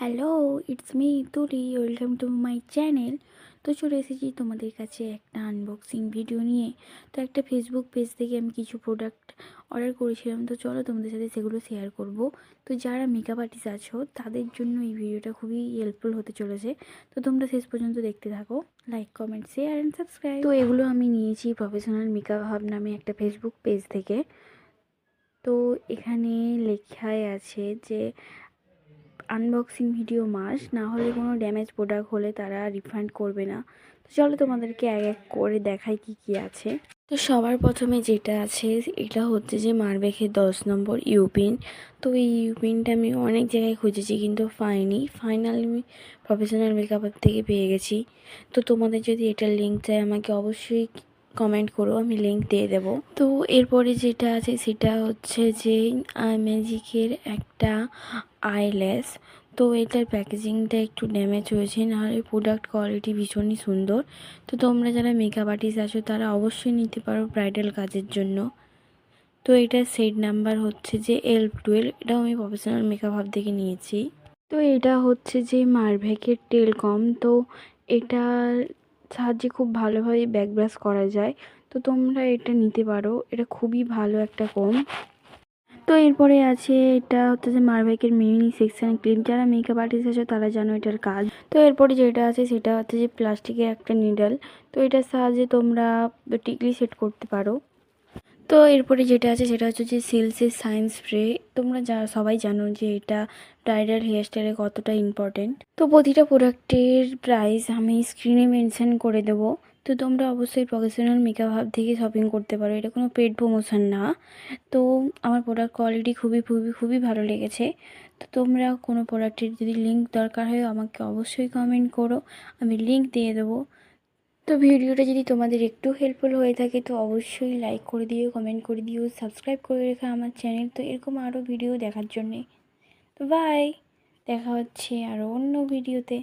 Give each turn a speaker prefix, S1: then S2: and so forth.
S1: Hello, it's me তুলি। Welcome to my channel. তো চলে এসেছি তোমাদের কাছে একটা আনবক্সিং ভিডিও নিয়ে। তো একটা ফেসবুক পেজ থেকে আমি কিছু প্রোডাক্ট অর্ডার করেছিলাম, তো চলো তোমাদের সাথে সেগুলো শেয়ার করব। তো যারা মেকআপ আর্টিস্ট আছো তাদের জন্য এই ভিডিওটা খুবই হেল্পফুল হতে চলেছে। তো তোমরা শেষ পর্যন্ত দেখতে থাকো। Like, comment, share and subscribe. তো এগুলো আমি নিয়েছি প্রফেশনাল মেকআপ হাব নামে একটা ফেসবুক পেজ থেকে। তো এখানে লেখাই আছে যে আনবক্সিং ভিডিও মাস্ট, না হলে কোনো ড্যামেজ প্রোডাক্ট হলে তারা রিফান্ড করবে না। তো চলো তোমাদেরকে এক এক করে দেখাই কি কি আছে। তো সবার প্রথমে যেটা আছে এটা হচ্ছে যে মারবেখের 10 নম্বর ইউপিন। তো এই ইউপিনটা আমি অনেক জায়গায় খুঁজেছি কিন্তু পাইনি, ফাইনালি আমি প্রফেশনাল মেকআপ থেকে পেয়ে গেছি। তো তোমাদের যদি এটার লিঙ্ক চাই আমাকে অবশ্যই কমেন্ট করো, আমি লিঙ্ক দিয়ে দেবো। তো এরপরে যেটা আছে সেটা হচ্ছে যে ম্যাজিকের একটা আইল্যাশ। তো এটার প্যাকেজিংটা একটু ড্যামেজ হয়েছে, নাহলে প্রোডাক্ট কোয়ালিটি ভীষণই সুন্দর। তো তোমরা যারা মেকআপ আর্টিস্ট আছো তারা অবশ্যই নিতে পারো ব্রাইডাল কাজের জন্য। তো এটার সেট নাম্বার হচ্ছে যে L12, এটাও আমি প্রফেশনাল মেকআপ হাব থেকে নিয়েছি। তো এটা হচ্ছে যে মারভেকের টেলকম। তো এটার সাহায্যে খুব ভালোভাবে ব্যাক ব্রাশ করা যায়। তো তোমরা এটা নিতে পারো, এটা খুবই ভালো একটা কম। তো এরপরে আছে এটা হচ্ছে যে মারভেকের মিনি সেকশন ক্লিপ। যারা মেকআপ আর্টিস্ট আছে তারা জানো এটার কাজ। তো এরপরে যেটা আছে সেটা হচ্ছে যে প্লাস্টিকের একটা নিডল। তো এটার সাহায্যে তোমরা টিকলি সেট করতে পারো। তো এরপরে যেটা আছে সেটা হচ্ছে যে সিলসের সায়েন্স স্প্রে। তোমরা সবাই জানো যে এটা ব্রাইডাল হেয়ারস্টাইলে কতটা ইম্পর্টেন্ট। তো প্রতিটা প্রোডাক্টের প্রাইস আমি স্ক্রিনে মেনশন করে দেবো। তো তোমরা অবশ্যই প্রফেশনাল মেকআপ হাব থেকে শপিং করতে পারো, এটা কোনো পেড প্রমোশন না। তো আমার প্রোডাক্ট কোয়ালিটি খুবই খুবই খুবই ভালো লেগেছে। তো তোমরা কোনো প্রোডাক্টের যদি লিঙ্ক দরকার হয় আমাকে অবশ্যই কমেন্ট করো, আমি লিঙ্ক দিয়ে দেবো। তো ভিডিওটা যদি তোমাদের একটু হেল্পফুল হয়ে থাকে তো অবশ্যই লাইক করে দিও, কমেন্ট করে দিও, সাবস্ক্রাইব করে রেখো আমার চ্যানেল, তো এরকম আরও ভিডিও দেখার জন্যে। তো বাই, দেখা হচ্ছে আরও অন্য ভিডিওতে।